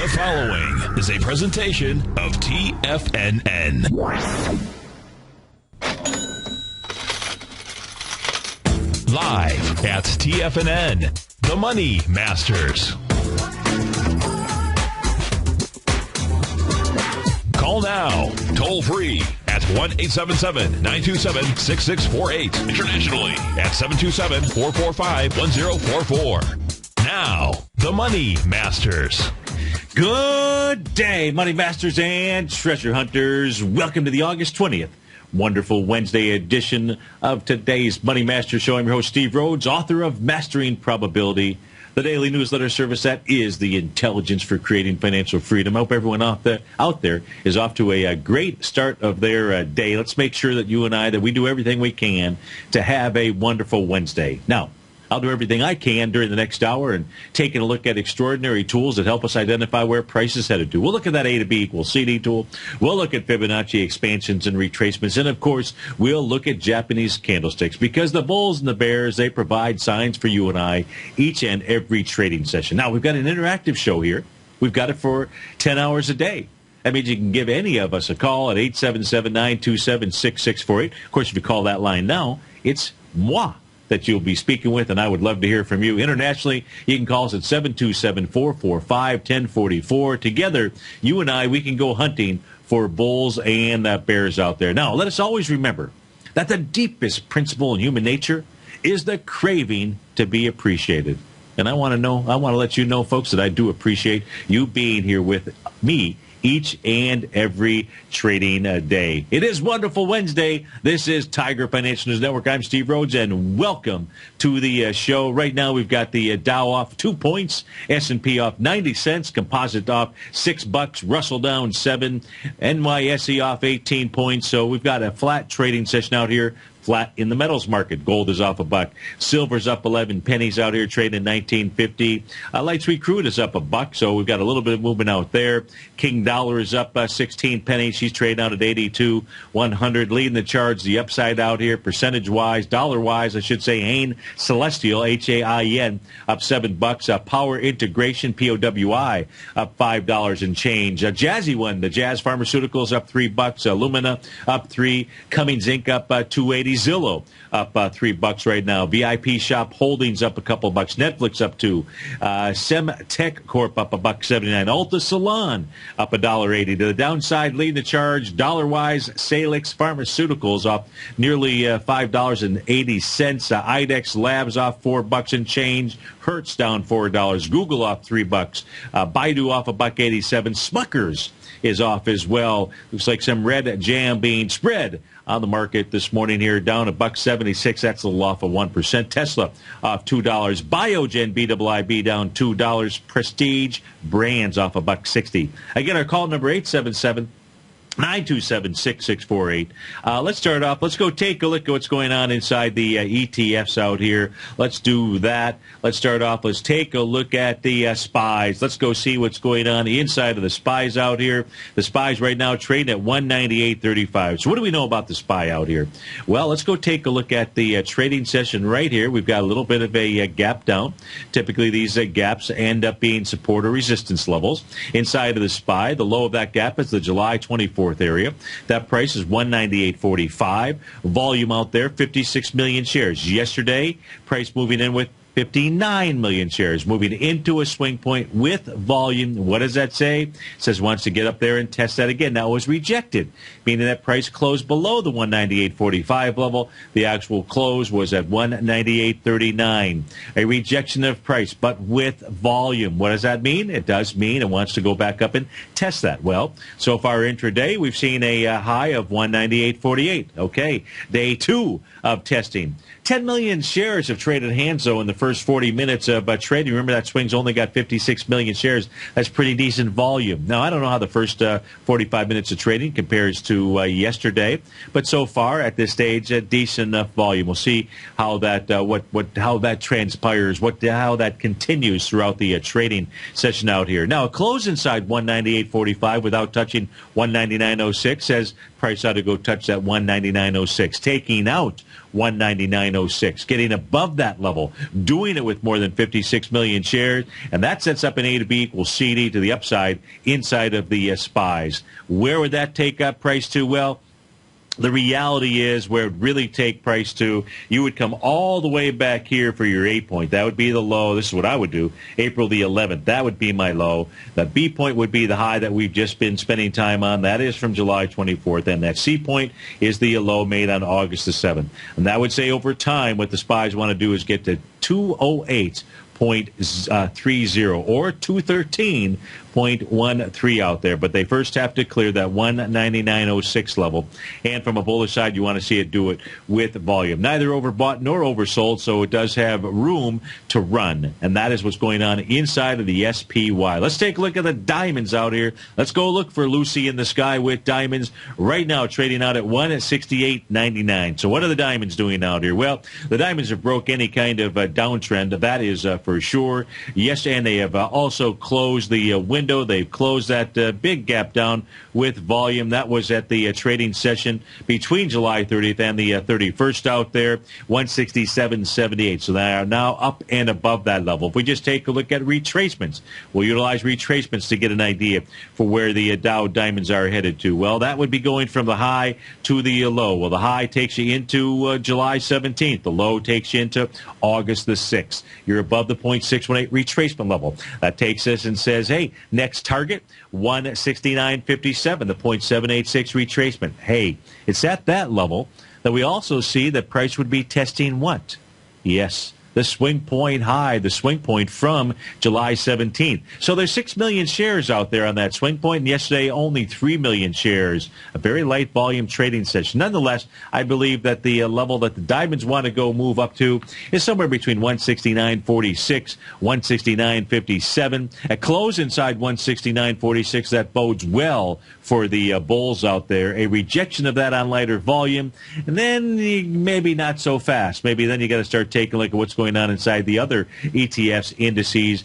The following is a presentation of TFNN. Live at TFNN, the Money Masters. Call now, toll free at 1-877-927-6648. Internationally at 727-445-1044. Now, the Money Masters. Good day, Money Masters and Treasure Hunters. Welcome to the August 20th. Wonderful Wednesday edition of today's Money Masters Show. I'm your host, Steve Rhodes, author of Mastering Probability, the daily newsletter service that is the intelligence for creating financial freedom. I hope everyone out there is off to a great start of their day. Let's make sure that you and I, that we do everything we can to have a wonderful Wednesday. Now, I'll do everything I can during the next hour and taking a look at extraordinary tools that help us identify where price is headed to. We'll look at that A to B equals CD tool. We'll look at Fibonacci expansions and retracements. And, of course, we'll look at Japanese candlesticks because the bulls and the bears, they provide signs for you and I each and every trading session. Now, we've got an interactive show here. We've got it for 10 hours a day. That means you can give any of us a call at 877-927-6648. Of course, if you call that line now, it's moi that you'll be speaking with, and I would love to hear from you. Internationally, you can call us at 727-445-1044. Together, you and I, we can go hunting for bulls and bears out there. Now, let us always remember that the deepest principle in human nature is the craving to be appreciated. And I want to let you know, folks, that I do appreciate you being here with me each and every trading day. It is Wonderful Wednesday. This is Tiger Financial News Network. I'm Steve Rhodes, and welcome to the show. Right now, we've got the Dow off 2 points, S&P off 90 cents, Composite off $6, Russell down 7, NYSE off 18 points. So we've got a flat trading session out here. Flat in the metals market. Gold is off $1. Silver's up 11 pennies out here, trading $19.50. Light sweet crude is up $1, so we've got a little bit of movement out there. King dollar is up 16 pennies. She's trading out at 82.100. Leading the charge, the upside out here, percentage-wise, dollar-wise, I should say, Hain Celestial, H-A-I-N, up $7. Power Integration, P-O-W-I, up $5 and change. Jazzy one, the Jazz Pharmaceuticals up $3. Lumina up 3. Cummins Inc. up $2.80. Zillow up $3 right now. VIP Shop Holdings up a couple bucks. Netflix up $2. Semtech Corp up $1.79. Alta Salon up $1.80. To the downside, leading the charge dollar-wise, Salix Pharmaceuticals up nearly $5.80. IDEX Labs off $4 and change. Hertz down $4. Google off $3. Baidu off $1.87. Smuckers is off as well. Looks like some red jam being spread on the market this morning here, down $1.76. That's a little off of 1%. Tesla off $2. Biogen BIIB down $2. Prestige Brands off $1.60. Again, our call number 877-927-6648. Let's start off. Let's go take a look at what's going on inside the ETFs out here. Let's do that. Let's start off. Let's take a look at the SPYs. Let's go see what's going on inside of the SPYs out here. The SPYs right now trading at 198.35. So what do we know about the SPY out here? Well, let's go take a look at the trading session right here. We've got a little bit of a gap down. Typically, these gaps end up being support or resistance levels. Inside of the SPY, the low of that gap is the July 24th area. That price is 198.45. Volume out there, 56 million shares. Yesterday, price moving in with 59 million shares, moving into a swing point with volume. What does that say? It says wants to get up there and test that again. Now, it was rejected, meaning that price closed below the 198.45 level. The actual close was at 198.39. A rejection of price, but with volume. What does that mean? It does mean it wants to go back up and test that. Well, so far intraday, we've seen a high of 198.48. Okay, day 2 of testing. 10 million shares have traded hands, though, in the first 40 minutes of trading. Remember, that swing's only got 56 million shares. That's pretty decent volume. Now, I don't know how the first 45 minutes of trading compares to yesterday, but so far at this stage, decent enough volume. We'll see how that how that transpires, how that continues throughout the trading session out here. Now, a close inside 198.45 without touching 199.06 says price ought to go touch that 199.06. Taking out 199.06, getting above that level, doing it with more than 56 million shares, and that sets up an A to B equals CD to the upside inside of the SPYs. Where would that take up price to? Well, the reality is where it would really take price to, you would come all the way back here for your A point. That would be the low. This is what I would do. April the 11th. That would be my low. The B point would be the high that we've just been spending time on. That is from July 24th. And that C point is the low made on August the 7th. And that would say over time what the SPYs want to do is get to 208.30 or 213.13 out there, but they first have to clear that 199.06 level. And from a bullish side, you want to see it do it with volume. Neither overbought nor oversold, so it does have room to run, and that is what's going on inside of the SPY. Let's take a look at the diamonds out here. Let's go look for Lucy in the sky with diamonds. Right now, trading out at 168.99. So what are the diamonds doing out here? Well, the diamonds have broke any kind of downtrend. That is for sure. Yes, and they have also closed the window. They've closed that big gap down with volume. That was at the trading session between July 30th and the 31st out there, 167.78. So they are now up and above that level. If we just take a look at retracements, we'll utilize retracements to get an idea for where the Dow diamonds are headed to. Well, that would be going from the high to the low. Well, the high takes you into July 17th. The low takes you into August the 6th. You're above the 0.618 retracement level. That takes us and says, hey, next target, 169.57, the 0.786 retracement. Hey, it's at that level that we also see that price would be testing what? Yes, the swing point high, the swing point from July 17th. So there's 6 million shares out there on that swing point, and yesterday only 3 million shares. A very light volume trading session. Nonetheless, I believe that the level that the diamonds want to go move up to is somewhere between 169.46, 169.57. At close inside 169.46, that bodes well for the bulls out there. A rejection of that on lighter volume, and then maybe not so fast. Maybe then you got to start taking a look at what's going on inside the other ETFs, indices,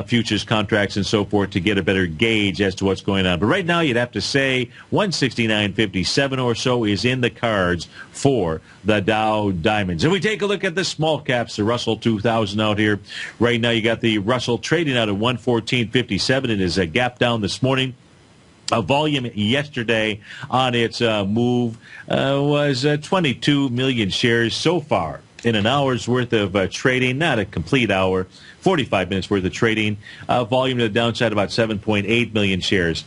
futures contracts, and so forth to get a better gauge as to what's going on. But right now, you'd have to say 169.57 or so is in the cards for the Dow diamonds. If we take a look at the small caps, the Russell 2000 out here, right now you got the Russell trading out at 114.57. It is a gap down this morning. Volume yesterday on its move was 22 million shares so far in an hour's worth of trading, not a complete hour, 45 minutes worth of trading. Volume to the downside about 7.8 million shares.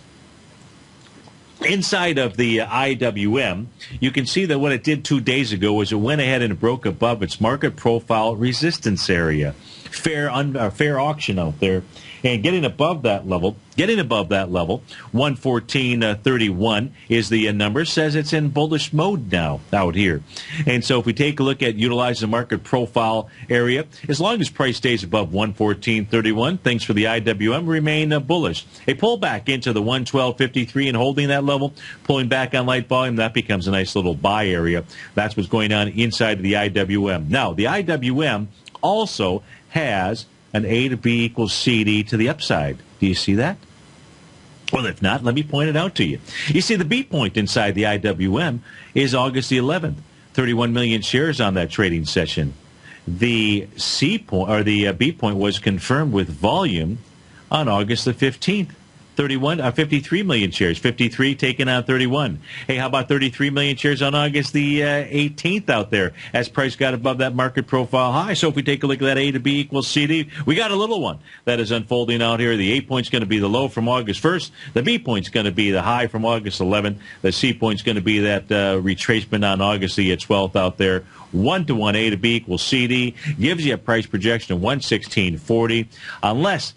Inside of the IWM, you can see that what it did 2 days ago was it went ahead and broke above its market profile resistance area. Fair auction out there. And getting above that level, 114.31 is the number, says it's in bullish mode now out here. And so if we take a look at utilizing the market profile area, as long as price stays above 114.31, things for the IWM remain bullish. A pullback into the 112.53 and holding that level, pulling back on light volume, that becomes a nice little buy area. That's what's going on inside of the IWM. Now, the IWM also has an A to B equals CD to the upside. Do you see that? Well, if not, let me point it out to you. You see, the B point inside the IWM is August the 11th. 31 million shares on that trading session. The C point, or the B point, was confirmed with volume on August the 15th. 53 million shares. 53 taken out 31. Hey, how about 33 million shares on August the 18th out there as price got above that market profile high? So if we take a look at that A to B equals CD, we got a little one that is unfolding out here. The A point's going to be the low from August 1st. The B point's going to be the high from August 11th. The C point's going to be that retracement on August the 12th out there. 1-to-1 A to B equals CD gives you a price projection of 116.40 unless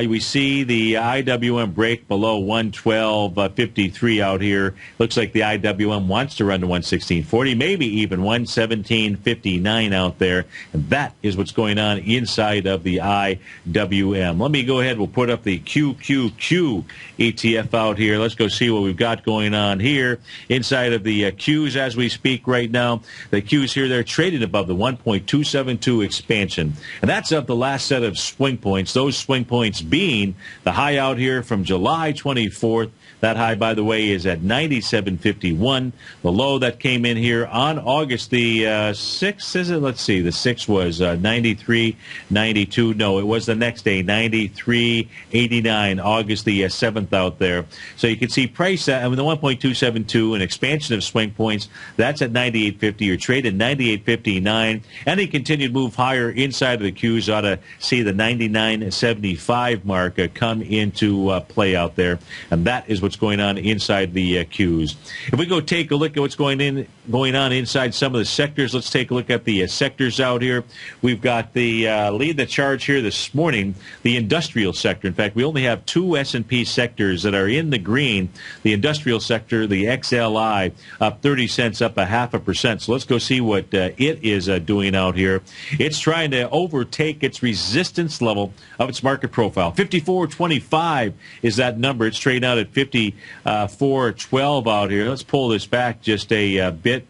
we see the IWM break below 112.53 out here. Looks like the IWM wants to run to 116.40, maybe even 117.59 out there. And that is what's going on inside of the IWM. Let me go ahead. We'll put up the QQQ ETF out here. Let's go see what we've got going on here inside of the Qs as we speak right now. The Qs here, they're traded above the 1.272 expansion. And that's of the last set of swing points. Those swing points points being the high out here from July 24th. That high, by the way, is at 97.51. The low that came in here on August the 6th, is it? Let's see. The 6th was 93.92. No, it was the next day, 93.89. August the 7th out there. So you can see price at the 1.272, an expansion of swing points. That's at 98.50. You're traded 98.59. Any continued move higher inside of the Qs ought to see the 99.75 mark come into play out there. And that is what's going on inside the Qs. If we go take a look at what's going on inside some of the sectors, let's take a look at the sectors out here. We've got the lead the charge here this morning, the industrial sector. In fact, we only have two S&P sectors that are in the green. The industrial sector, the XLI, up 30 cents, up 0.5%. So let's go see what it is doing out here. It's trying to overtake its resistance level of its market profile. 54.25 is that number. It's trading out at 54.12 out here. Let's pull this back just a bit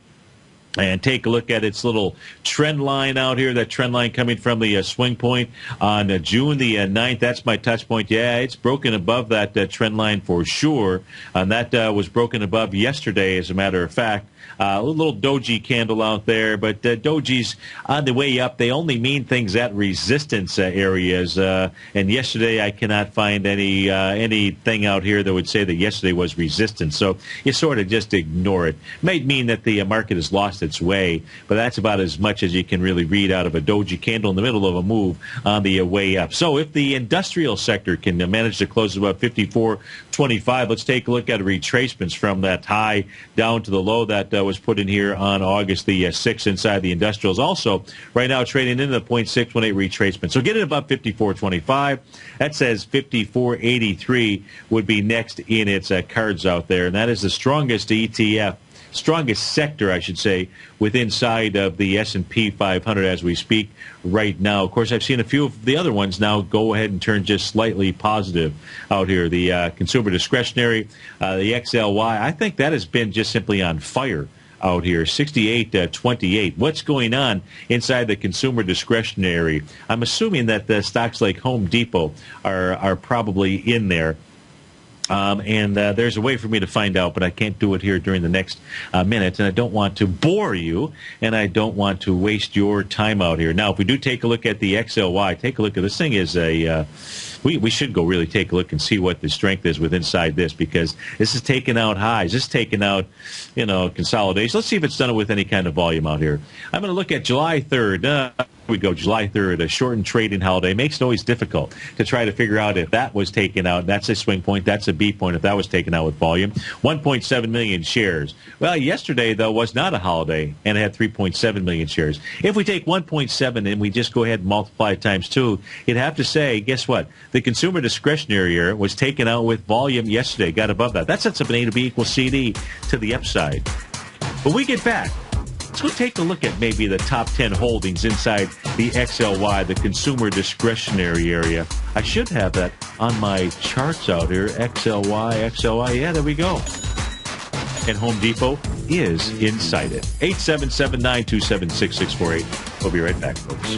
and take a look at its little trend line out here, that trend line coming from the swing point on June the 9th. That's my touch point. Yeah, it's broken above that trend line for sure. And that was broken above yesterday, as a matter of fact. A little doji candle out there, but dojis on the way up, they only mean things at resistance areas. And yesterday, I cannot find anything out here that would say that yesterday was resistance. So you sort of just ignore it. Might mean that the market has lost its way, but that's about as much as you can really read out of a doji candle in the middle of a move on the way up. So if the industrial sector can manage to close about 54.25, let's take a look at retracements from that high down to the low that was put in here on August the 6th inside the industrials. Also, right now trading into the 0.618 retracement. So get it above 54.25. That says 54.83 would be next in its cards out there, and that is the strongest ETF. Strongest sector, I should say, within inside of the S&P 500 as we speak right now. Of course, I've seen a few of the other ones now go ahead and turn just slightly positive out here. The consumer discretionary, the XLY, I think that has been just simply on fire out here, 68.28. What's going on inside the consumer discretionary? I'm assuming that the stocks like Home Depot are probably in there. And there's a way for me to find out, but I can't do it here during the next minute, and I don't want to bore you, and I don't want to waste your time out here. Now, if we do take a look at the XLY, take a look at this thing is a... We should go really take a look and see what the strength is with inside this, because this is taking out highs. This is taking out, consolidation. Let's see if it's done it with any kind of volume out here. I'm going to look at July 3rd. Here we go, July 3rd, a shortened trading holiday. Makes it always difficult to try to figure out if that was taken out. That's a swing point. That's a B point if that was taken out with volume. 1.7 million shares. Well, yesterday, though, was not a holiday, and it had 3.7 million shares. If we take 1.7 and we just go ahead and multiply it times 2, you'd have to say, guess what? The consumer discretionary area was taken out with volume yesterday, got above that. That sets up an A to B equals CD to the upside. When we get back, let's go take a look at maybe the top 10 holdings inside the XLY, the consumer discretionary area. I should have that on my charts out here. XLY. Yeah, there we go. And Home Depot is inside it. 877-927-6648. We'll be right back, folks.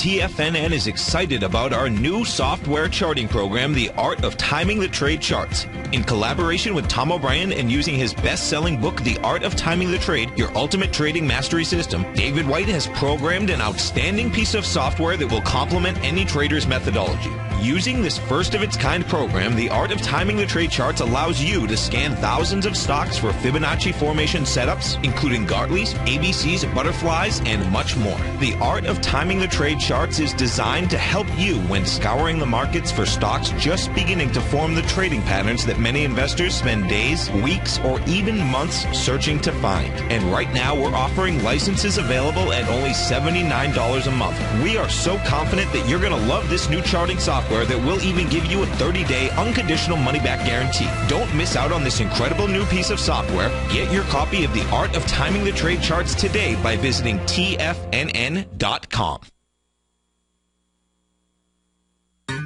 TFNN is excited about our new software charting program, The Art of Timing the Trade Charts. In collaboration with Tom O'Brien and using his best-selling book, The Art of Timing the Trade, Your Ultimate Trading Mastery System, David White has programmed an outstanding piece of software that will complement any trader's methodology. Using this first-of-its-kind program, The Art of Timing the Trade Charts allows you to scan thousands of stocks for Fibonacci formation setups, including Gartley's, ABC's, butterflies, and much more. The Art of Timing the Trade Charts is designed to help you when scouring the markets for stocks just beginning to form the trading patterns that many investors spend days, weeks, or even months searching to find. And right now, we're offering licenses available at only $79 a month. We are so confident that you're going to love this new charting software that will even give you a 30-day unconditional money-back guarantee. Don't miss out on this incredible new piece of software. Get your copy of The Art of Timing the Trade Charts today by visiting TFNN.com.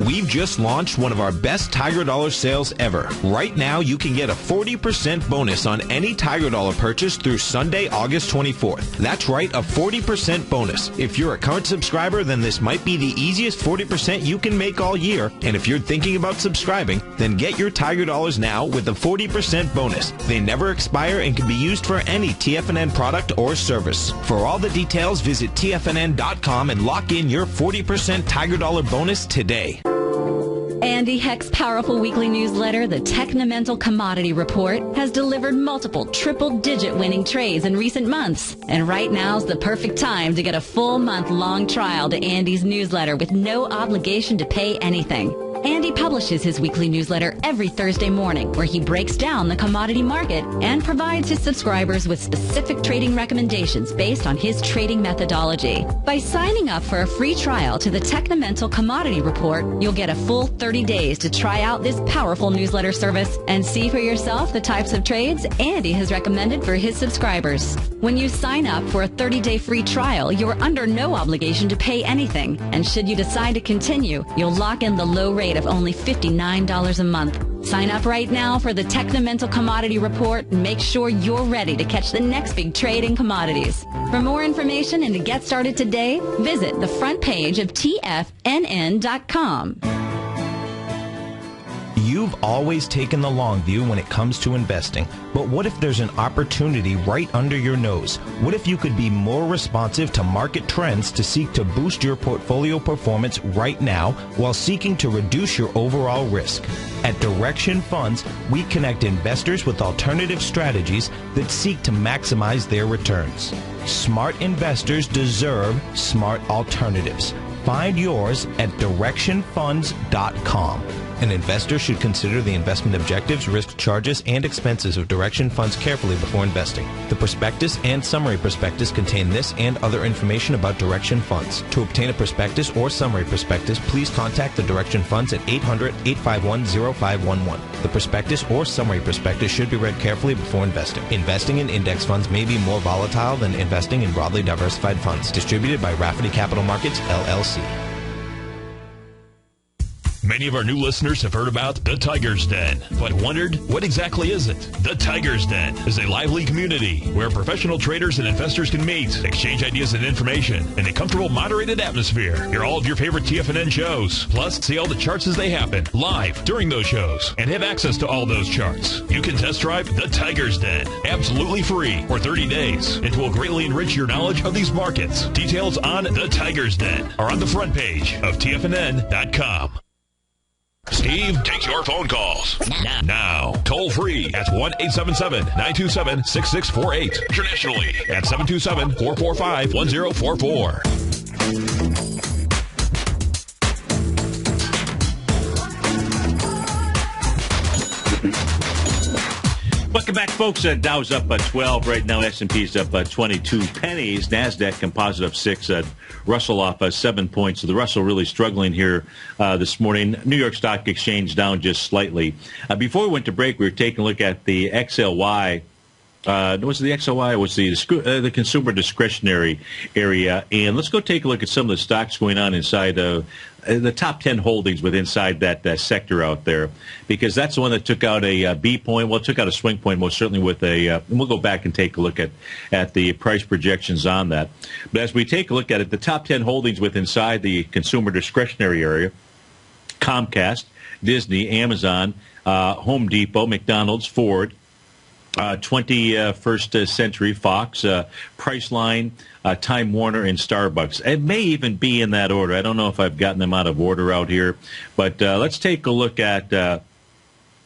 We we've just launched one of our best Tiger Dollar sales ever. Right now, you can get a 40% bonus on any Tiger Dollar purchase through Sunday, August 24th. That's right, a 40% bonus. If you're a current subscriber, then this might be the easiest 40% you can make all year. And if you're thinking about subscribing, then get your Tiger Dollars now with a 40% bonus. They never expire and can be used for any TFNN product or service. For all the details, visit TFNN.com and lock in your 40% Tiger Dollar bonus today. Andy Heck's powerful weekly newsletter, the Technomental Commodity Report, has delivered multiple triple-digit winning trades in recent months. And right now's the perfect time to get a full month-long trial to Andy's newsletter with no obligation to pay anything. Andy publishes his weekly newsletter every Thursday morning, where he breaks down the commodity market and provides his subscribers with specific trading recommendations based on his trading methodology. By signing up for a free trial to the Technomental Commodity Report, you'll get a full 30 days to try out this powerful newsletter service and see for yourself the types of trades Andy has recommended for his subscribers. When you sign up for a 30-day free trial, you're under no obligation to pay anything. And should you decide to continue, you'll lock in the low rate of only $59 a month. Sign up right now for the Technomental Commodity Report and make sure you're ready to catch the next big trade in commodities. For more information and to get started today, visit the front page of TFNN.com. You've always taken the long view when it comes to investing, but what if there's an opportunity right under your nose? What if you could be more responsive to market trends to seek to boost your portfolio performance right now while seeking to reduce your overall risk? At Direction Funds, we connect investors with alternative strategies that seek to maximize their returns. Smart investors deserve smart alternatives. Find yours at directionfunds.com. An investor should consider the investment objectives, risk charges, and expenses of Direction Funds carefully before investing. The prospectus and summary prospectus contain this and other information about Direction Funds. To obtain a prospectus or summary prospectus, please contact the Direction Funds at 800-851-0511. The prospectus or summary prospectus should be read carefully before investing. Investing in index funds may be more volatile than investing in broadly diversified funds. Distributed by Rafferty Capital Markets, LLC. Many of our new listeners have heard about the Tiger's Den, but wondered, what exactly is it? The Tiger's Den is a lively community where professional traders and investors can meet, exchange ideas and information in a comfortable, moderated atmosphere. Hear all of your favorite TFNN shows, plus see all the charts as they happen live during those shows, and have access to all those charts. You can test drive the Tiger's Den absolutely free for 30 days. It will greatly enrich your knowledge of these markets. Details on the Tiger's Den are on the front page of TFNN.com. Steve takes your phone calls now. Toll free at 1-877-927-6648. Internationally at 727-445-1044. Welcome back, folks. Dow's up 12 right now. S&P's up 22 pennies. NASDAQ composite up 6. Russell off 7 points. So the Russell really struggling here this morning. New York Stock Exchange down just slightly. Before we went to break, we were taking a look at the XLY. Was it the XLY? It was the consumer discretionary area. And let's go take a look at some of the stocks going on inside the top 10 holdings with inside that sector out there, because that's the one that took out a B point. Well, it took out a swing point, most certainly with and we'll go back and take a look at the price projections on that. But as we take a look at it, the top 10 holdings with inside the consumer discretionary area: Comcast, Disney, Amazon, Home Depot, McDonald's, Ford, 21st Century Fox, Priceline, Time Warner, and Starbucks. It may even be in that order. I don't know if I've gotten them out of order out here, but let's take a look at.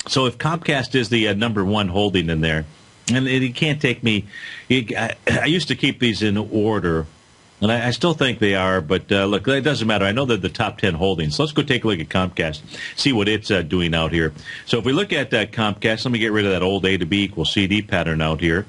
So if Comcast is the number one holding in there, and it can't take me. I used to keep these in order. And I still think they are, but look, it doesn't matter. I know they're the top 10 holdings. So let's go take a look at Comcast, see what it's doing out here. So if we look at Comcast, let me get rid of that old A to B equals CD pattern out here.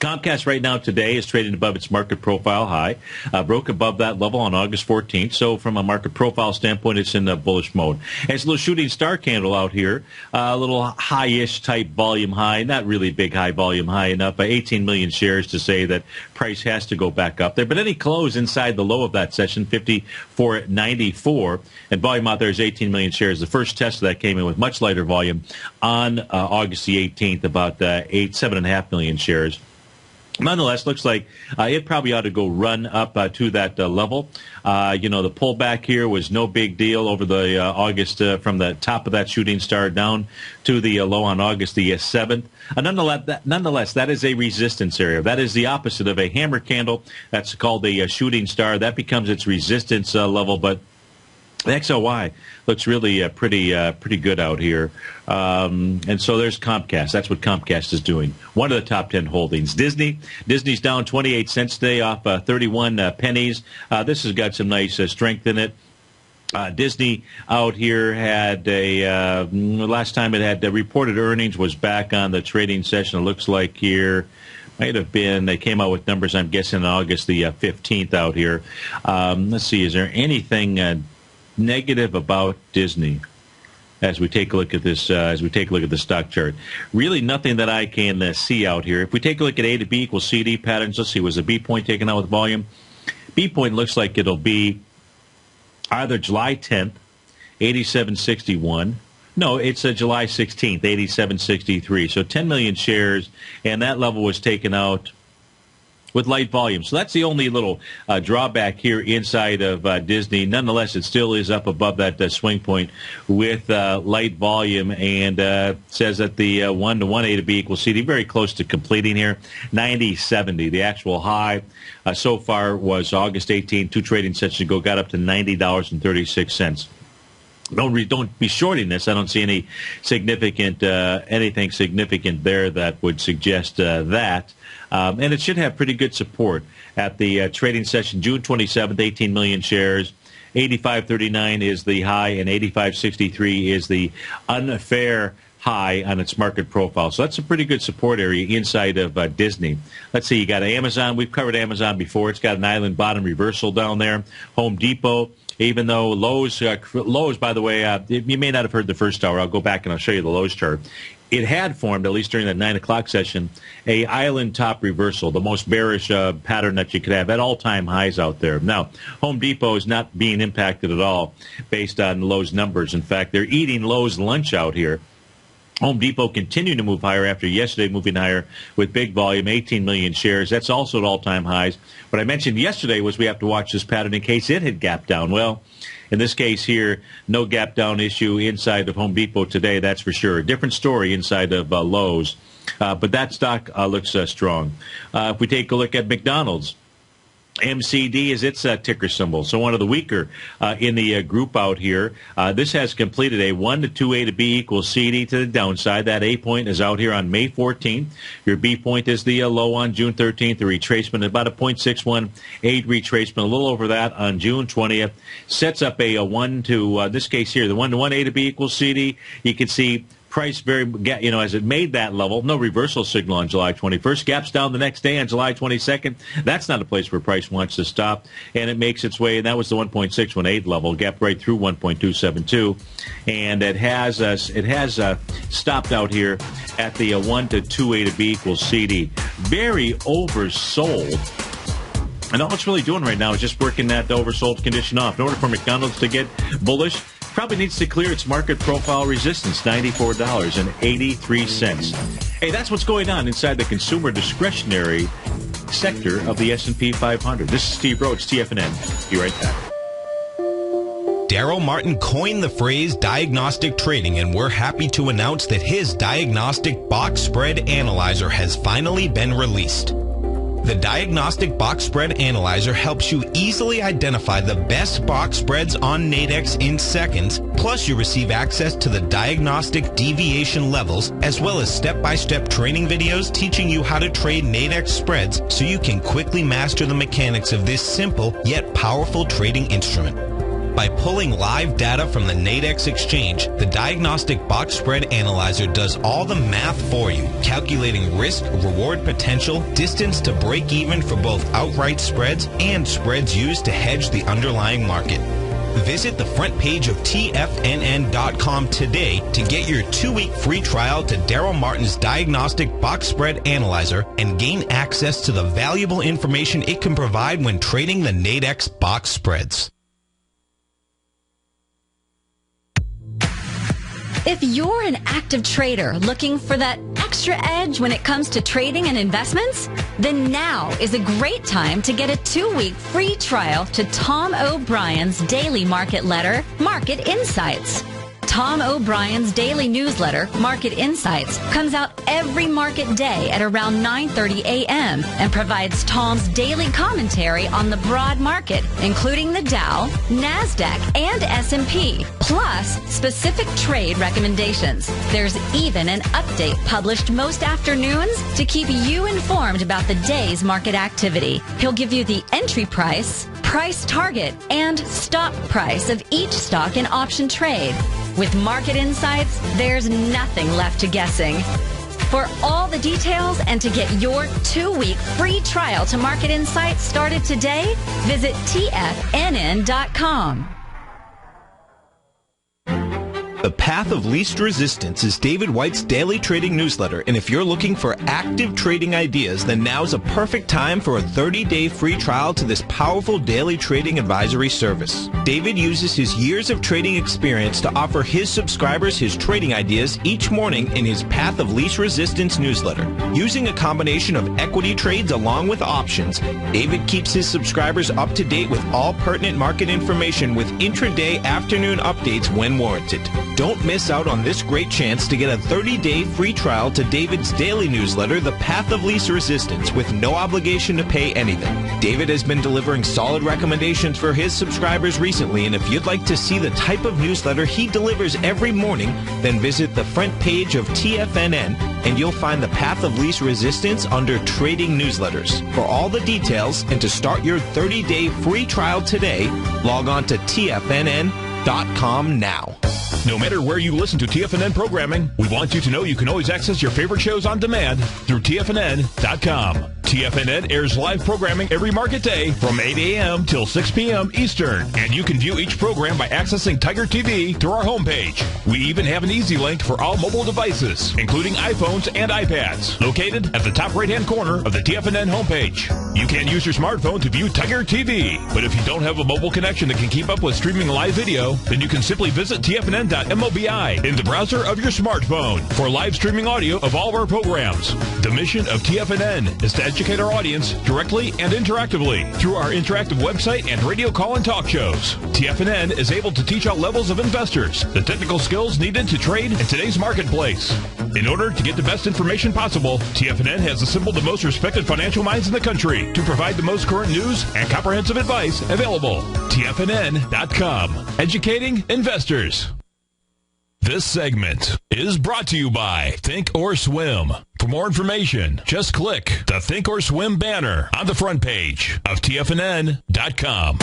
Comcast right now today is trading above its market profile high, broke above that level on August 14th. So from a market profile standpoint, it's in the bullish mode. And it's a little shooting star candle out here, a little high-ish type volume high, not really big high volume high enough, by 18 million shares to say that price has to go back up there. But any close inside the low of that session, 54.94, and volume out there is 18 million shares. The first test of that came in with much lighter volume on August the 18th, about 7.5 million shares. Nonetheless, looks like it probably ought to go run up to that level. The pullback here was no big deal over the August from the top of that shooting star down to the low on August the 7th. Nonetheless, that is a resistance area. That is the opposite of a hammer candle. That's called a shooting star. That becomes its resistance level, but the XLY looks really pretty good out here. And so there's Comcast. That's what Comcast is doing. One of the top 10 holdings. Disney's down 28 cents today off 31 pennies. This has got some nice strength in it. Disney out here had last time it had reported earnings was back on the trading session. It looks like here. Might have been, they came out with numbers, I'm guessing, on August the 15th out here. Let's see, is there anything negative about Disney as we take a look at this the stock chart? Really nothing that I can see out here. If we take a look at A to B equals CD patterns, let's see, was the B point taken out with volume? B point looks like it'll be either July 10th, 87.61. No, it's July 16th, 87.63. So 10 million shares, and that level was taken out with light volume. So that's the only little drawback here inside of Disney. Nonetheless, it still is up above that swing point with light volume, and says that the 1-to-1 A to B equals CD, very close to completing here, 90.70. The actual high so far was August 18th, 2 trading sessions ago, got up to $90.36. Don't be shorting this. I don't see any significant anything significant there that would suggest that. And it should have pretty good support at the trading session, June 27th, 18 million shares. 85.39 is the high, and 85.63 is the unfair high on its market profile. So that's a pretty good support area inside of Disney. Let's see, you got Amazon. We've covered Amazon before. It's got an island bottom reversal down there. Home Depot. Even though Lowe's, by the way, you may not have heard the first hour. I'll go back and I'll show you the Lowe's chart. It had formed, at least during that 9 o'clock session, a island top reversal, the most bearish pattern that you could have at all-time highs out there. Now, Home Depot is not being impacted at all based on Lowe's numbers. In fact, they're eating Lowe's lunch out here. Home Depot continued to move higher after yesterday moving higher with big volume, 18 million shares. That's also at all-time highs. What I mentioned yesterday was we have to watch this pattern in case it had gapped down. Well, in this case here, no gap down issue inside of Home Depot today, that's for sure. A different story inside of Lowe's. But that stock looks strong. If we take a look at McDonald's, MCD is its ticker symbol. So one of the weaker in the group out here. This has completed a 1-to-2 A to B equals CD to the downside. That A point is out here on May 14th. Your B point is the low on June 13th. The retracement, about a 0.61 A retracement, a little over that on June 20th. Sets up a 1 to, this case here, the 1-to-1 A to B equals CD. You can see price as it made that level, no reversal signal on July 21st, gaps down the next day on July 22nd. That's not a place where price wants to stop, and it makes its way, and that was the 1.618 level, gapped right through 1.272, and it has stopped out here at the 1-to-2 A to B equals CD. Very oversold. And all it's really doing right now is just working that oversold condition off. In order for McDonald's to get bullish, probably needs to clear its market profile resistance, $94.83. Hey, that's what's going on inside the consumer discretionary sector of the S&P 500. This is Steve Rhodes, TFNN. Be right back. Daryl Martin coined the phrase diagnostic trading, and we're happy to announce that his diagnostic box spread analyzer has finally been released. The Diagnostic Box Spread Analyzer helps you easily identify the best box spreads on Nadex in seconds, plus you receive access to the diagnostic deviation levels, as well as step-by-step training videos teaching you how to trade Nadex spreads so you can quickly master the mechanics of this simple yet powerful trading instrument. By pulling live data from the Nadex exchange, the Diagnostic Box Spread Analyzer does all the math for you, calculating risk, reward potential, distance to break even for both outright spreads and spreads used to hedge the underlying market. Visit the front page of TFNN.com today to get your 2-week free trial to Daryl Martin's Diagnostic Box Spread Analyzer and gain access to the valuable information it can provide when trading the Nadex box spreads. If you're an active trader looking for that extra edge when it comes to trading and investments, then now is a great time to get a 2-week free trial to Tom O'Brien's daily market letter, Market Insights. Tom O'Brien's daily newsletter, Market Insights, comes out every market day at around 9:30 a.m. and provides Tom's daily commentary on the broad market, including the Dow, NASDAQ, and S&P, plus specific trade recommendations. There's even an update published most afternoons to keep you informed about the day's market activity. He'll give you the entry price, price target, and stop price of each stock in option trade. With Market Insights, there's nothing left to guessing. For all the details and to get your 2-week free trial to Market Insights started today, visit TFNN.com. The Path of Least Resistance is David White's daily trading newsletter, and if you're looking for active trading ideas, then now's a perfect time for a 30-day free trial to this powerful daily trading advisory service. David uses his years of trading experience to offer his subscribers his trading ideas each morning in his Path of Least Resistance newsletter. Using a combination of equity trades along with options, David keeps his subscribers up to date with all pertinent market information with intraday afternoon updates when warranted. Don't miss out on this great chance to get a 30-day free trial to David's daily newsletter, The Path of Least Resistance, with no obligation to pay anything. David has been delivering solid recommendations for his subscribers recently, and if you'd like to see the type of newsletter he delivers every morning, then visit the front page of TFNN, and you'll find The Path of Least Resistance under Trading Newsletters. For all the details and to start your 30-day free trial today, log on to TFNN.com now. No matter where you listen to TFNN programming, we want you to know you can always access your favorite shows on demand through TFNN.com. TFNN airs live programming every market day from 8 a.m. till 6 p.m. Eastern, and you can view each program by accessing Tiger TV through our homepage. We even have an easy link for all mobile devices, including iPhones and iPads, located at the top right-hand corner of the TFNN homepage. You can use your smartphone to view Tiger TV, but if you don't have a mobile connection that can keep up with streaming live video, then you can simply visit TFNN.mobi in the browser of your smartphone for live streaming audio of all of our programs. The mission of TFNN is to educate our audience directly and interactively through our interactive website and radio call and talk shows. TFNN is able to teach all levels of investors the technical skills needed to trade in today's marketplace. In order to get the best information possible, TFNN has assembled the most respected financial minds in the country to provide the most current news and comprehensive advice available. TFNN.com. Educating investors. This segment is brought to you by Think or Swim. For more information, just click the Think or Swim banner on the front page of TFNN.com.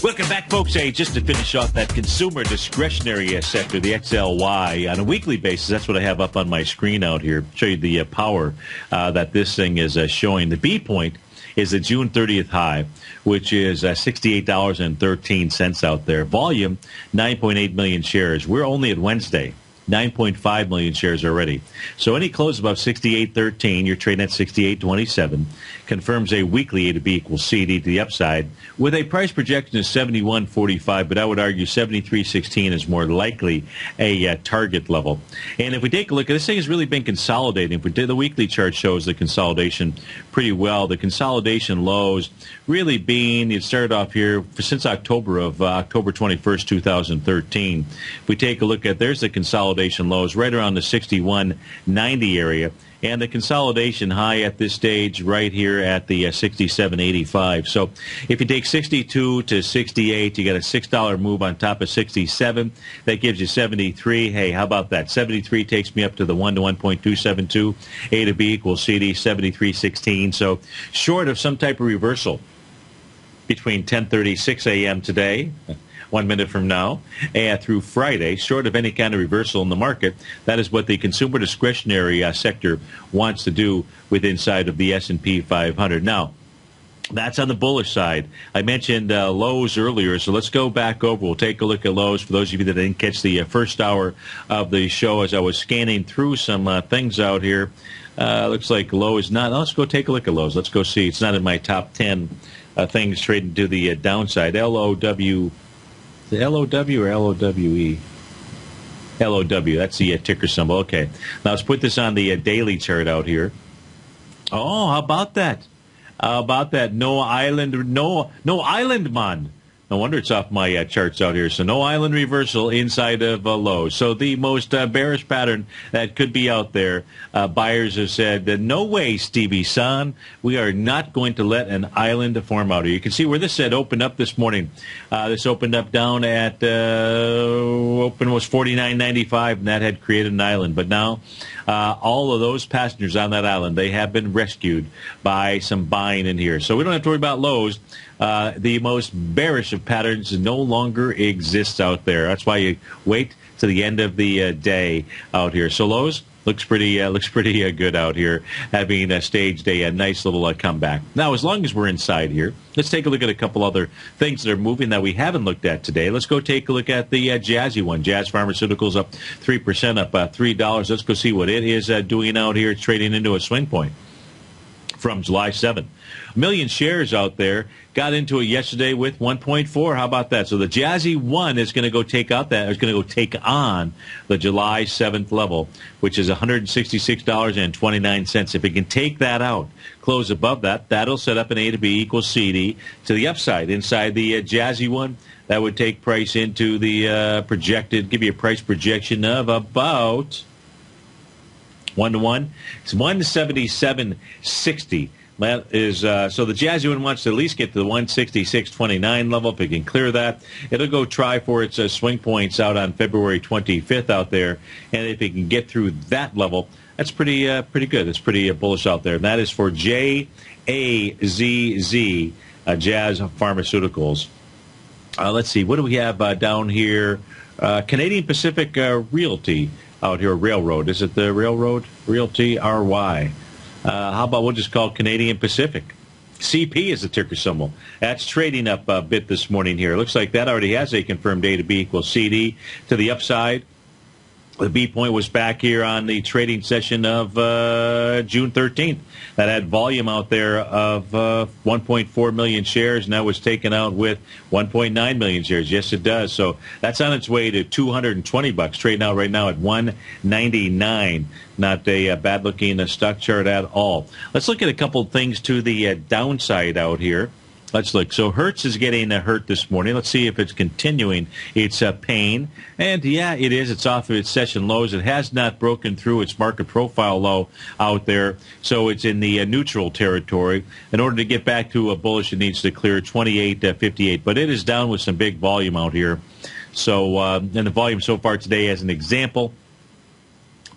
Welcome back, folks. Hey, just to finish off that consumer discretionary sector, the XLY, on a weekly basis, that's what I have up on my screen out here. Show you the power that this thing is showing. The B point is the June 30th high, which is $68.13 out there. Volume, 9.8 million shares. We're only at Wednesday. 9.5 million shares already. So any close above 68.13, you're trading at 68.27, confirms a weekly A to B equals CD to the upside, with a price projection of 71.45, but I would argue 73.16 is more likely a target level. And if we take a look, this thing has really been consolidating. If we did, the weekly chart shows the consolidation pretty well. The consolidation lows really being, it started off here since October 21st, 2013. If we take a look at, there's the consolidation consolidation lows right around the 61.90 area. And the consolidation high at this stage right here at the 67.85. So if you take 62 to 68, you got a $6 move on top of 67. That gives you 73. Hey, how about that? 73 takes me up to the 1 to 1.272. A to B equals CD, 73.16. So short of some type of reversal between 10:30, 6 a.m. today, 1 minute from now, and through Friday, short of any kind of reversal in the market, that is what the consumer discretionary sector wants to do with inside of the S&P 500. Now, that's on the bullish side. I mentioned Lowe's earlier, so let's go back over. We'll take a look at Lowe's for those of you that didn't catch the first hour of the show as I was scanning through some things out here. Looks like Lowe's is not. Let's go take a look at Lowe's. Let's go see. It's not in my top 10 things trading to the downside. LOW. The LOW or LOWE? LOW, that's the ticker symbol. Okay. Now let's put this on the daily chart out here. Oh, how about that? How about that? No island man. No wonder it's off my charts out here. So no island reversal inside of Lowe's. So the most bearish pattern that could be out there. Buyers have said, no way, Stevie San. We are not going to let an island form out here. You can see where this had opened up this morning. This opened up down at, open was 49.95, and that had created an island. But now all of those passengers on that island, they have been rescued by some buying in here. So we don't have to worry about Lowe's. The most bearish of patterns no longer exists out there. That's why you wait to the end of the day out here. So Lowe's looks pretty good out here, having staged a nice little comeback. Now, as long as we're inside here, let's take a look at a couple other things that are moving that we haven't looked at today. Let's go take a look at the Jazzy one. Jazz Pharmaceuticals up 3%, up $3. Let's go see what it is doing out here. It's trading into a swing point from July 7th. A million shares out there. Got into it yesterday with 1.4. How about that? So the Jazzy 1 is going to go take out that. Is going to go take on the July 7th level, which is $166.29. If it can take that out, close above that, that'll set up an A to B equals CD to the upside. Inside the Jazzy 1, that would take price into the projected, give you a price projection of about 1 to 1. It's 177.60. That is so the Jazzy one wants to at least get to the 166.29 level. If it can clear that, it'll go try for its swing points out on February 25th out there. And if it can get through that level, that's pretty good. It's pretty bullish out there. And that is for JAZZ, Jazz Pharmaceuticals. Let's see. What do we have down here? Canadian Pacific Realty out here. Railroad. Is it the Railroad? Realty RY. How about we'll just call Canadian Pacific? CP is the ticker symbol. That's trading up a bit this morning here. Looks like that already has a confirmed A to B equals CD to the upside. The B point was back here on the trading session of June 13th. That had volume out there of 1.4 million shares, and that was taken out with 1.9 million shares. Yes, it does. So that's on its way to $220, trading out right now at $199. Not a bad-looking stock chart at all. Let's look at a couple things to the downside out here. Let's look. So Hertz is getting hurt this morning. Let's see if it's continuing its pain. And, yeah, it is. It's off of its session lows. It has not broken through its market profile low out there. So it's in the neutral territory. In order to get back to a bullish, it needs to clear 28.58. But it is down with some big volume out here. So, and the volume so far today, as an example,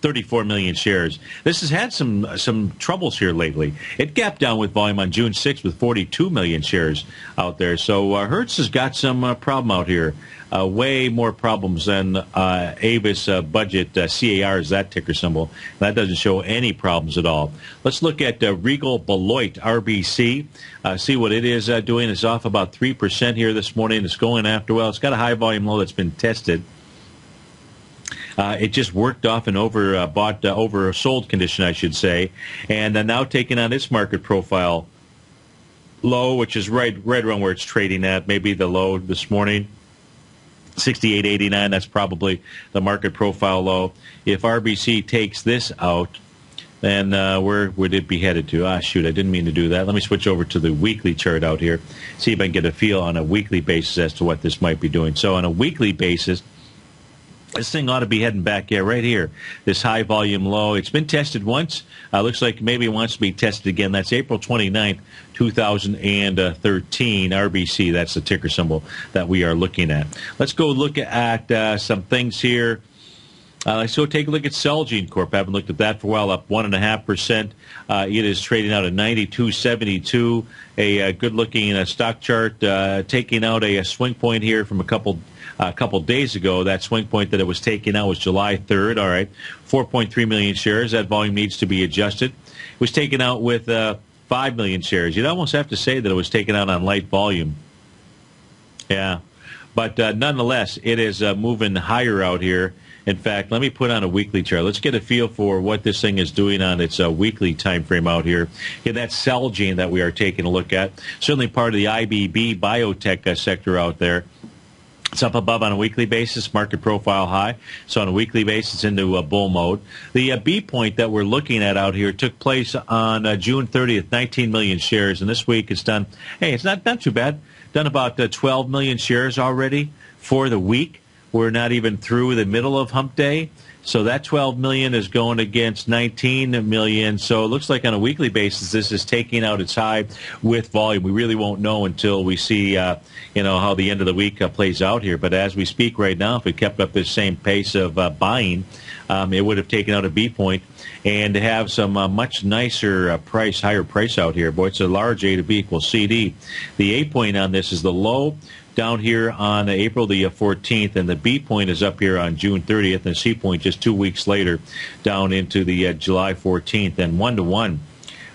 34 million shares. This has had some troubles here lately. It gapped down with volume on June 6th with 42 million shares out there. So Hertz has got some problem out here. Way more problems than Avis Budget. CAR is that ticker symbol. That doesn't show any problems at all. Let's look at Regal Beloit, RBC. See what it is doing. It's off about 3% here this morning. It's going after, well, it's got a high volume low that's been tested. It just worked off an oversold condition, I should say, and now taking on its market profile low, which is right around where it's trading at, maybe the low this morning, 68.89. That's probably the market profile low. If RBC takes this out, then where would it be headed to? Shoot, I didn't mean to do that. Let me switch over to the weekly chart out here, see if I can get a feel on a weekly basis as to what this might be doing. So on a weekly basis, This thing ought to be heading back, right here. This high volume low. It's been tested once. Looks like maybe it wants to be tested again. That's April 29th, 2013. RBC, that's the ticker symbol that we are looking at. Let's go look at some things here. Let's go take a look at Celgene Corp. I haven't looked at that for a while, up 1.5%. It is trading out at 92.72. A good-looking stock chart, taking out a swing point here from a couple days ago. That swing point that it was taking out was July 3rd. All right, 4.3 million shares. That volume needs to be adjusted. It was taken out with 5 million shares. You'd almost have to say that it was taken out on light volume. Yeah, but nonetheless, it is moving higher out here. In fact, let me put on a weekly chart. Let's get a feel for what this thing is doing on its weekly time frame out here. Yeah, that's Celgene that we are taking a look at. Certainly part of the IBB biotech sector out there. It's up above on a weekly basis, market profile high. So on a weekly basis, it's into bull mode. The B point that we're looking at out here took place on June 30th, 19 million shares. And this week it's done, hey, it's not too bad. Done about 12 million shares already for the week. We're not even through the middle of hump day. So that 12 million is going against 19 million. So it looks like on a weekly basis, this is taking out its high with volume. We really won't know until we see, how the end of the week plays out here. But as we speak right now, if it kept up this same pace of buying, it would have taken out a B point. And to have some much nicer higher price out here. Boy, it's a large A to B equals CD. The A point on this is the low down here on April the 14th, and the B point is up here on June 30th, and the C point just 2 weeks later down into the July 14th. And 1-to-1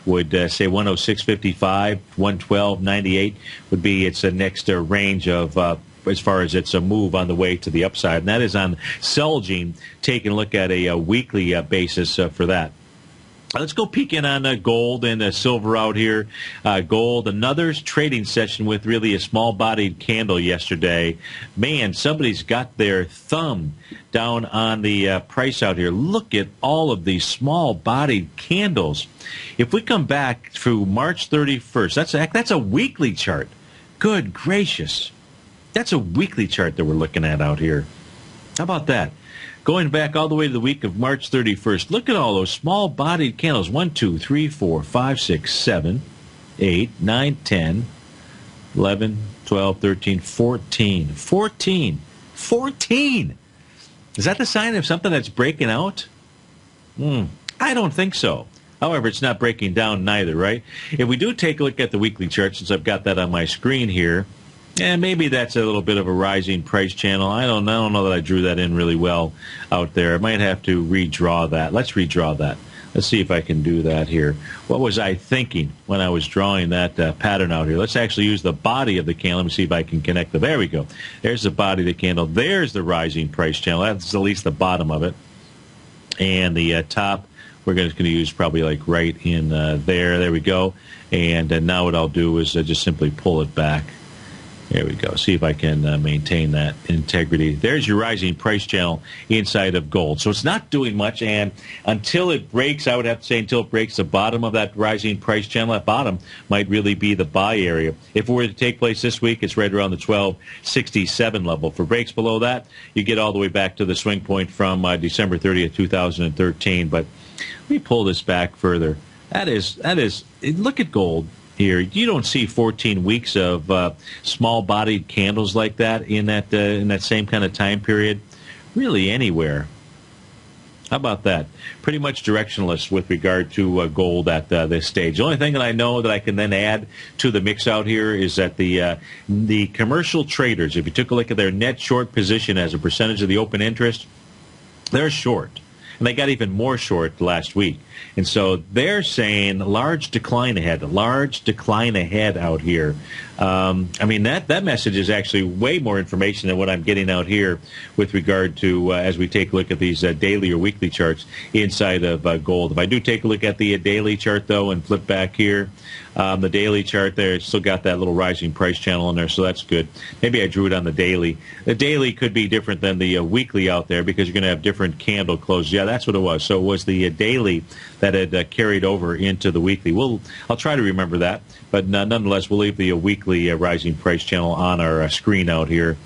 would say 106.55, 112.98 would be its next range of as far as its a move on the way to the upside. And that is on Celgene, taking a look at a weekly basis for that. Let's go peek in on gold and silver out here. Gold, another trading session with really a small-bodied candle yesterday. Man, somebody's got their thumb down on the price out here. Look at all of these small-bodied candles. If we come back through March 31st, that's a weekly chart. Good gracious. That's a weekly chart that we're looking at out here. How about that? Going back all the way to the week of March 31st, look at all those small-bodied candles. 1, 2, 3, 4, 5, 6, 7, 8, 9, 10, 11, 12, 13, 14. 14. 14! Is that the sign of something that's breaking out? I don't think so. However, it's not breaking down neither, right? If we do take a look at the weekly chart, since I've got that on my screen here, and maybe that's a little bit of a rising price channel. I don't know that I drew that in really well out there. I might have to redraw that. Let's redraw that. Let's see if I can do that here. What was I thinking when I was drawing that pattern out here? Let's actually use the body of the candle. Let me see if I can connect them. There we go. There's the body of the candle. There's the rising price channel. That's at least the bottom of it. And the top, we're going to use probably like right in there. There we go. And now what I'll do is just simply pull it back. There we go. See if I can maintain that integrity. There's your rising price channel inside of gold. So it's not doing much, and until it breaks, I would have to say until it breaks the bottom of that rising price channel, that bottom might really be the buy area. If it were to take place this week, it's right around the 1267 level. For breaks below that, you get all the way back to the swing point from December 30th, 2013. But let me pull this back further. That is. Look at gold. Here, you don't see 14 weeks of small-bodied candles like that in that same kind of time period, really anywhere. How about that? Pretty much directionless with regard to gold at this stage. The only thing that I know that I can then add to the mix out here is that the commercial traders, if you took a look at their net short position as a percentage of the open interest, they're short. And they got even more short last week. And so they're saying large decline ahead out here. That message is actually way more information than what I'm getting out here with regard to as we take a look at these daily or weekly charts inside of gold. If I do take a look at the daily chart, though, and flip back here, the daily chart there, it's still got that little rising price channel in there, so that's good. Maybe I drew it on the daily. The daily could be different than the weekly out there because you're going to have different candle closes. Yeah, that's what it was. So it was the daily that had carried over into the weekly. I'll try to remember that, but nonetheless, we'll leave the weekly rising price channel on our screen out here.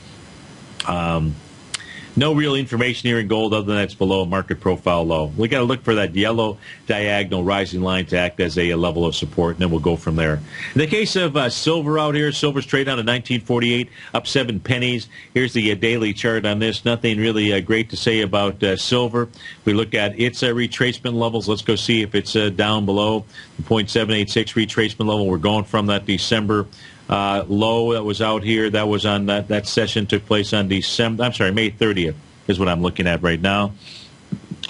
No real information here in gold other than that's below market profile low. We got to look for that yellow diagonal rising line to act as a level of support, and then we'll go from there. In the case of silver out here, silver's trade down to 1948, up 7 pennies. Here's the daily chart on this. Nothing really great to say about silver. We look at its retracement levels. Let's go see if it's down below the 0.786 retracement level. We're going from that December low that was out here. That was on that session took place on May 30th is what I'm looking at right now.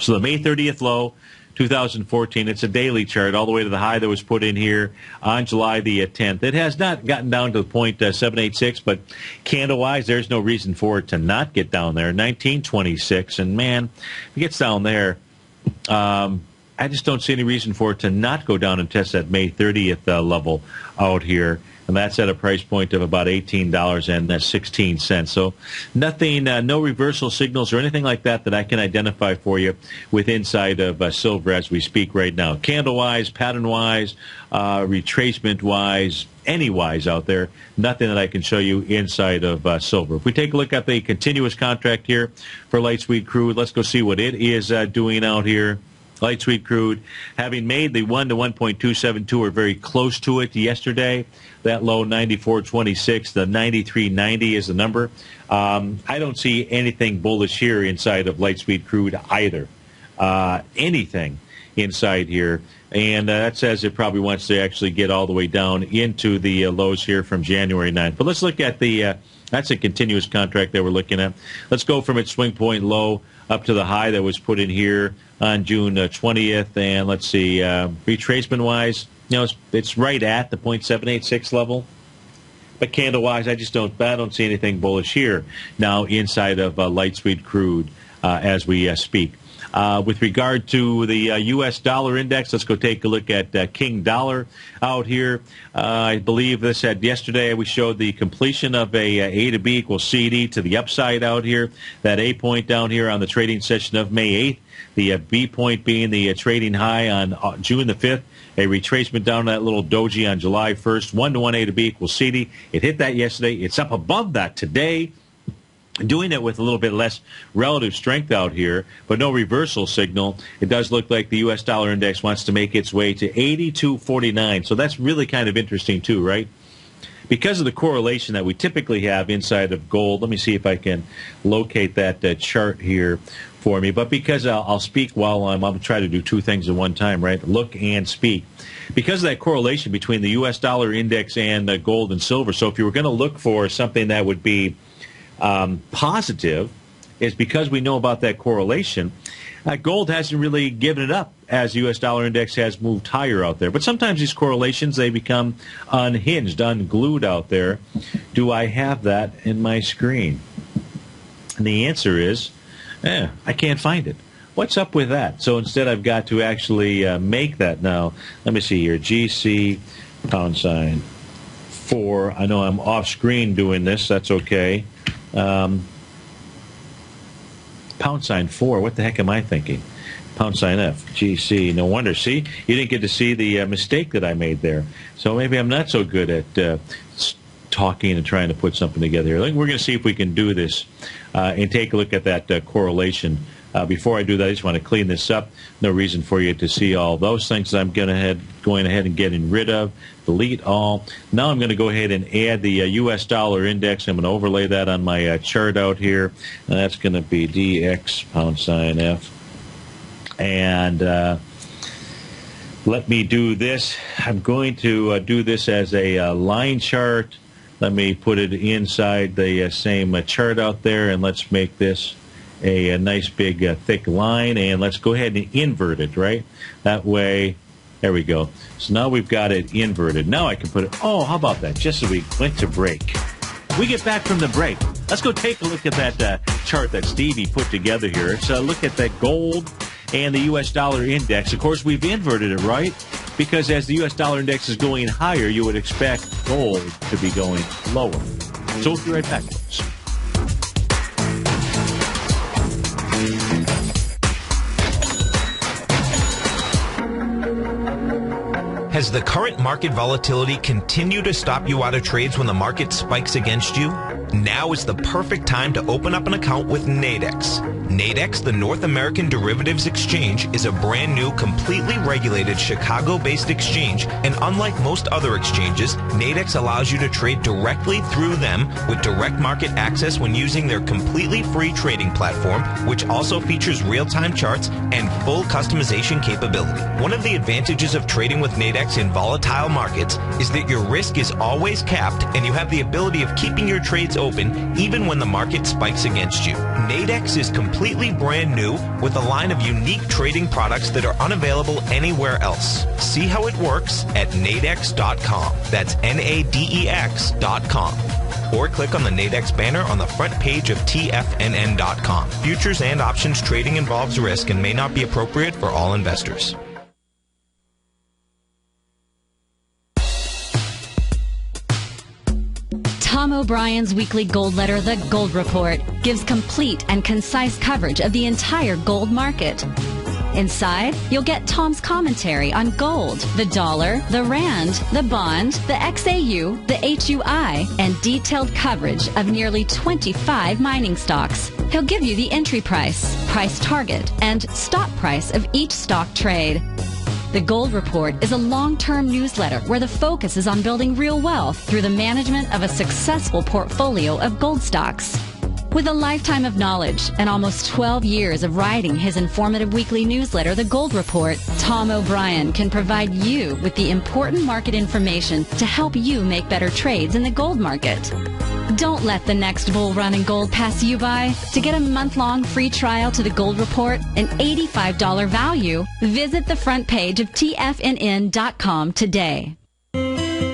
So the May 30th low, 2014, it's a daily chart all the way to the high that was put in here on July the 10th. It has not gotten down to the 0.786, but candle-wise, there's no reason for it to not get down there. 1926, and man, if it gets down there, I just don't see any reason for it to not go down and test that May 30th level out here. And that's at a price point of about $18.16. So nothing, no reversal signals or anything like that that I can identify for you with inside of silver as we speak right now. Candle-wise, pattern-wise, retracement-wise, any-wise out there, nothing that I can show you inside of silver. If we take a look at the continuous contract here for light sweet crude, let's go see what it is doing out here. Light sweet crude, having made the 1 to 1.272 or very close to it yesterday. That low 94.26, the 93.90 is the number. I don't see anything bullish here inside of light sweet crude either. Anything inside here. And that says it probably wants to actually get all the way down into the lows here from January 9th. But let's look at the, that's a continuous contract that we're looking at. Let's go from its swing point low up to the high that was put in here on June 20th. And let's see, retracement-wise, you know, it's right at the 0.786 level. But candle-wise, I don't see anything bullish here now inside of light sweet crude as we speak. With regard to the U.S. dollar index, let's go take a look at King Dollar out here. I believe this had yesterday we showed the completion of A to B equals CD to the upside out here. That A point down here on the trading session of May 8th. The B point being the trading high on June the 5th. A retracement down to that little doji on July 1st. 1 to 1 A to B equals CD. It hit that yesterday. It's up above that today. Doing it with a little bit less relative strength out here, but no reversal signal. It does look like the U.S. dollar index wants to make its way to 82.49. So that's really kind of interesting too, right? Because of the correlation that we typically have inside of gold. Let me see if I can locate that chart here for me. But because I'll speak while I'll try to do two things at one time, right? Look and speak. Because of that correlation between the U.S. dollar index and gold and silver. So if you were going to look for something that would be positive, is because we know about that correlation. Gold hasn't really given it up as the U.S. dollar index has moved higher out there. But sometimes these correlations, they become unhinged, unglued out there. Do I have that in my screen? And the answer is, I can't find it. What's up with that? So instead I've got to actually make that now. Let me see here. GC # 4. I know I'm off screen doing this. That's okay. # 4. What the heck am I thinking? # F. GC. No wonder. See? You didn't get to see the mistake that I made there. So maybe I'm not so good at talking and trying to put something together here. We're going to see if we can do this and take a look at that correlation. Before I do that, I just want to clean this up. No reason for you to see all those things that I'm going ahead and getting rid of. Delete all. Now I'm going to go ahead and add the U.S. dollar index. I'm going to overlay that on my chart out here. And that's going to be DX # F. And let me do this. I'm going to do this as a line chart. Let me put it inside the same chart out there, and let's make this a nice big thick line, and let's go ahead and invert it, right? That way, there we go. So now we've got it inverted. Now I can put it, how about that? Just as we went to break. We get back from the break. Let's go take a look at that chart that Stevie put together here. Let's look at that gold and the U.S. dollar index. Of course, we've inverted it, right? Because as the U.S. dollar index is going higher, you would expect gold to be going lower. So we'll be right back, folks. Has the current market volatility continued to stop you out of trades when the market spikes against you? Now is the perfect time to open up an account with Nadex. Nadex, the North American Derivatives Exchange, is a brand new, completely regulated Chicago-based exchange, and unlike most other exchanges, Nadex allows you to trade directly through them with direct market access when using their completely free trading platform, which also features real-time charts and full customization capability. One of the advantages of trading with Nadex in volatile markets is that your risk is always capped and you have the ability of keeping your trades open even when the market spikes against you. Nadex is completely brand new with a line of unique trading products that are unavailable anywhere else. See how it works at nadex.com. That's NADEX.com. Or click on the Nadex banner on the front page of TFNN.com. Futures and options trading involves risk and may not be appropriate for all investors. Tom O'Brien's weekly gold letter, The Gold Report, gives complete and concise coverage of the entire gold market. Inside, you'll get Tom's commentary on gold, the dollar, the rand, the bond, the XAU, the HUI, and detailed coverage of nearly 25 mining stocks. He'll give you the entry price, price target, and stop price of each stock trade. The Gold Report is a long-term newsletter where the focus is on building real wealth through the management of a successful portfolio of gold stocks. With a lifetime of knowledge and almost 12 years of writing his informative weekly newsletter, The Gold Report, Tom O'Brien can provide you with the important market information to help you make better trades in the gold market. Don't let the next bull run in gold pass you by. To get a month-long free trial to The Gold Report, an $85 value, visit the front page of TFNN.com today.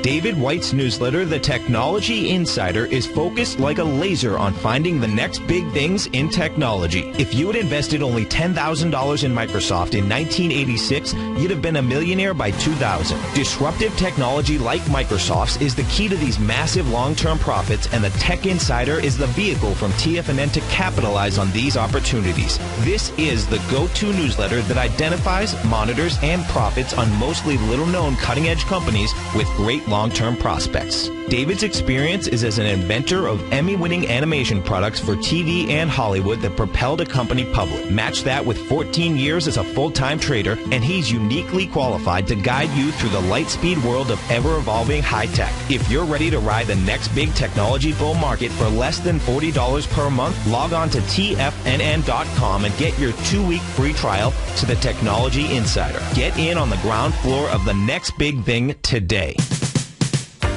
David White's newsletter, The Technology Insider, is focused like a laser on finding the next big things in technology. If you had invested only $10,000 in Microsoft in 1986, you'd have been a millionaire by 2000. Disruptive technology like Microsoft's is the key to these massive long-term profits, and the Tech Insider is the vehicle from TFNN to capitalize on these opportunities. This is the go-to newsletter that identifies, monitors, and profits on mostly little-known cutting-edge companies with great long-term prospects. David's experience is as an inventor of Emmy-winning animation products for TV and Hollywood that propelled a company public. Match that with 14 years as a full-time trader, and he's uniquely qualified to guide you through the light-speed world of ever-evolving high-tech. If you're ready to ride the next big technology bull market for less than $40 per month, log on to TFNN.com and get your 2-week free trial to the Technology Insider. Get in on the ground floor of the next big thing today.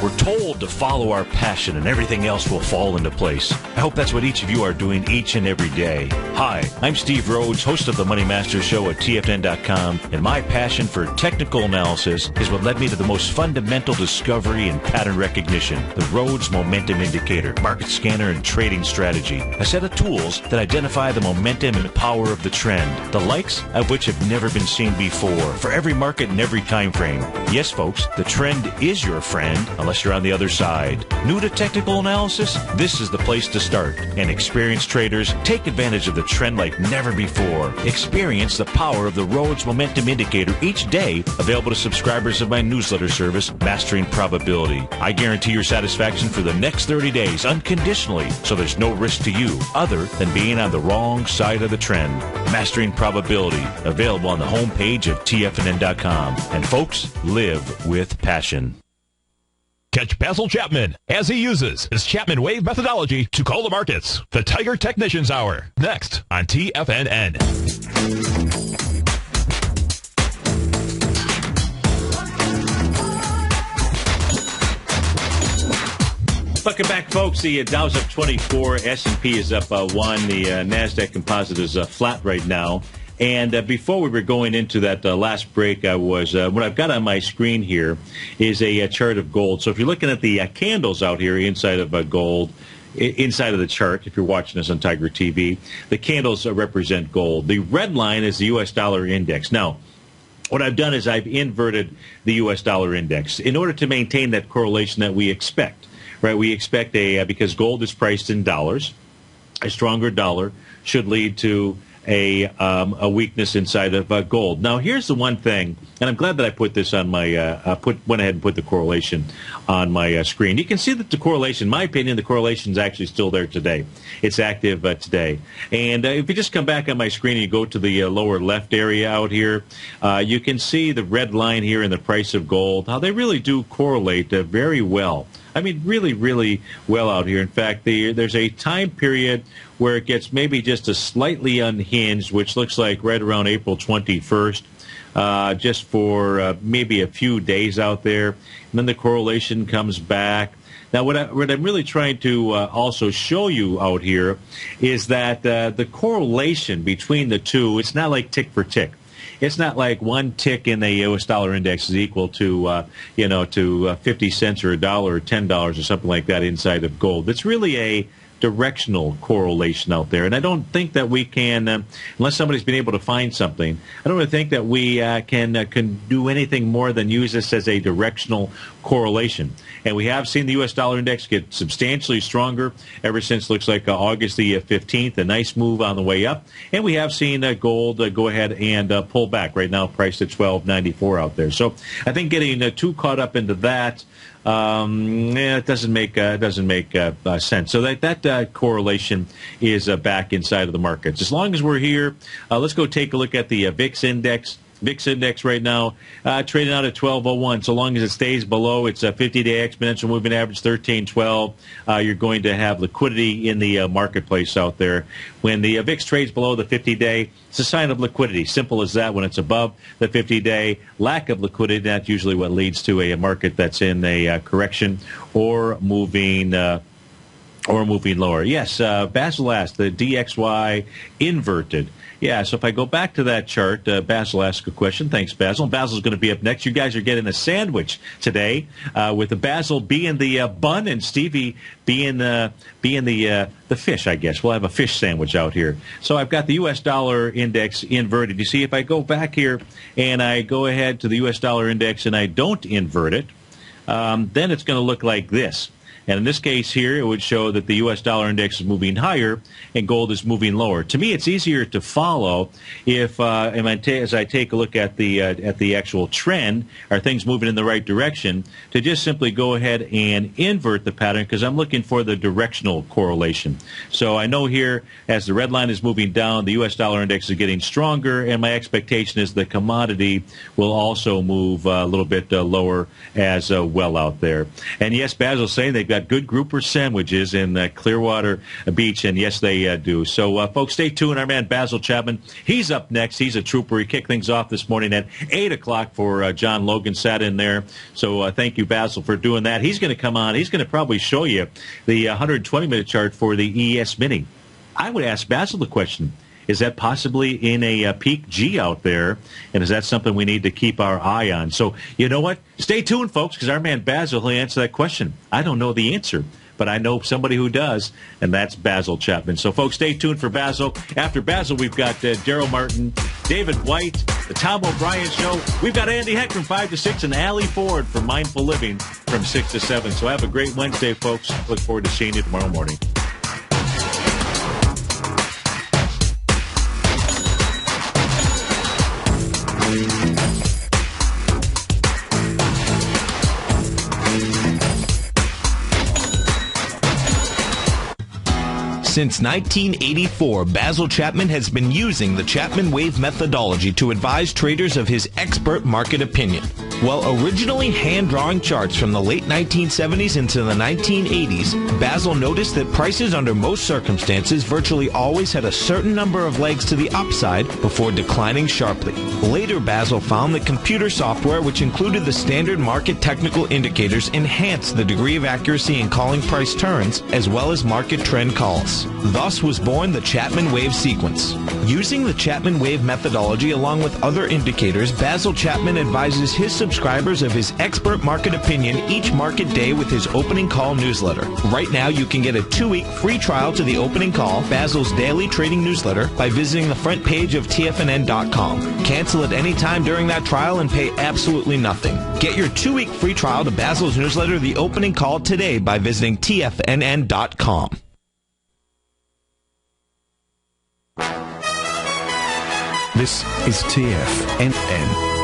We're told to follow our passion and everything else will fall into place. I hope that's what each of you are doing each and every day. Hi, I'm Steve Rhodes, host of the Money Master Show at TFNN.com, and my passion for technical analysis is what led me to the most fundamental discovery in pattern recognition, the Rhodes Momentum Indicator, market scanner, and trading strategy, a set of tools that identify the momentum and power of the trend, the likes of which have never been seen before, for every market and every time frame. Yes, folks, the trend is your friend, unless you're on the other side. New to technical analysis? This is the place to start. And experienced traders take advantage of the trend like never before. Experience the power of the Rhodes Momentum Indicator each day, available to subscribers of my newsletter service, Mastering Probability. I guarantee your satisfaction for the next 30 days unconditionally, so there's no risk to you other than being on the wrong side of the trend. Mastering Probability, available on the homepage of TFNN.com. And folks, live with passion. Catch Basil Chapman as he uses his Chapman Wave methodology to call the markets. The Tiger Technicians Hour, next on TFNN. Welcome back, folks. The Dow's up 24, S&P is up 1, the NASDAQ Composite is flat right now. And before we were going into that last break, I was what I've got on my screen here is a chart of gold. So if you're looking at the candles out here inside of gold, inside of the chart, if you're watching this on Tiger TV, the candles represent gold. The red line is the U.S. dollar index. Now, what I've done is I've inverted the U.S. dollar index in order to maintain that correlation that we expect. Right? We expect because gold is priced in dollars, a stronger dollar should lead to a weakness inside of gold. Now, here's the one thing, and I'm glad that I put this on my went ahead and put the correlation on my screen. You can see that the correlation, in my opinion, the correlation is actually still there today. It's active today. And if you just come back on my screen and you go to the lower left area out here, you can see the red line here in the price of gold, how they really do correlate very well. I mean, really, really well out here. In fact, there's a time period where it gets maybe just a slightly unhinged, which looks like right around April 21st, just for maybe a few days out there. And then the correlation comes back. Now, what I'm really trying to also show you out here is that the correlation between the two, it's not like tick for tick. It's not like one tick in the U.S. dollar index is equal to, to 50 cents or $1 or $10 or something like that inside of gold. It's really a directional correlation out there. And I don't think that we can, unless somebody's been able to find something, I don't really think that we can do anything more than use this as a directional correlation. And we have seen the U.S. dollar index get substantially stronger ever since, looks like August the 15th, a nice move on the way up. And we have seen gold go ahead and pull back, right now priced at $12.94 out there. So I think getting too caught up into that, it doesn't make sense. So that correlation is back inside of the markets. As long as we're here, let's go take a look at the VIX index. VIX index right now trading out at 1201. So long as it stays below its 50-day exponential moving average 1312, you're going to have liquidity in the marketplace out there. When the VIX trades below the 50-day, it's a sign of liquidity. Simple as that. When it's above the 50-day, lack of liquidity, that's usually what leads to a market that's in a correction or moving lower. Yes, Basil asked, the DXY inverted. Yeah, so if I go back to that chart, Basil asked a question. Thanks, Basil. Basil's going to be up next. You guys are getting a sandwich today, with the Basil being the bun and Stevie being the fish, I guess. We'll have a fish sandwich out here. So I've got the U.S. dollar index inverted. You see, if I go back here and I go ahead to the U.S. dollar index and I don't invert it, then it's going to look like this. And in this case here, it would show that the U.S. dollar index is moving higher and gold is moving lower. To me, it's easier to follow if, as I take a look at the actual trend, are things moving in the right direction, to just simply go ahead and invert the pattern, because I'm looking for the directional correlation. So I know here, as the red line is moving down, the U.S. dollar index is getting stronger, and my expectation is the commodity will also move a little bit lower as well out there. And yes, Basil's saying they've got good grouper sandwiches in Clearwater Beach, and yes, they do. So, folks, stay tuned. Our man Basil Chapman, he's up next. He's a trooper. He kicked things off this morning at 8 o'clock for John Logan, sat in there. So thank you, Basil, for doing that. He's going to come on. He's going to probably show you the 120-minute chart for the ES Mini. I would ask Basil the question, is that possibly in a peak G out there? And is that something we need to keep our eye on? So, you know what? Stay tuned, folks, because our man Basil will answer that question. I don't know the answer, but I know somebody who does, and that's Basil Chapman. So, folks, stay tuned for Basil. After Basil, we've got Daryl Martin, David White, the Tom O'Brien Show. We've got Andy Heck from 5 to 6 and Allie Ford from Mindful Living from 6 to 7. So have a great Wednesday, folks. Look forward to seeing you tomorrow morning. Since 1984, Basil Chapman has been using the Chapman Wave methodology to advise traders of his expert market opinion. While originally hand-drawing charts from the late 1970s into the 1980s, Basil noticed that prices under most circumstances virtually always had a certain number of legs to the upside before declining sharply. Later, Basil found that computer software, which included the standard market technical indicators, enhanced the degree of accuracy in calling price turns, as well as market trend calls. Thus was born the Chapman Wave sequence. Using the Chapman Wave methodology along with other indicators, Basil Chapman advises his subscribers of his expert market opinion each market day with his opening call newsletter. Right now, you can get a 2-week free trial to the opening call, Basil's daily trading newsletter, by visiting the front page of TFNN.com. Cancel at any time during that trial and pay absolutely nothing. Get your 2-week free trial to Basil's newsletter, The Opening Call, today by visiting TFNN.com. This is TFNN.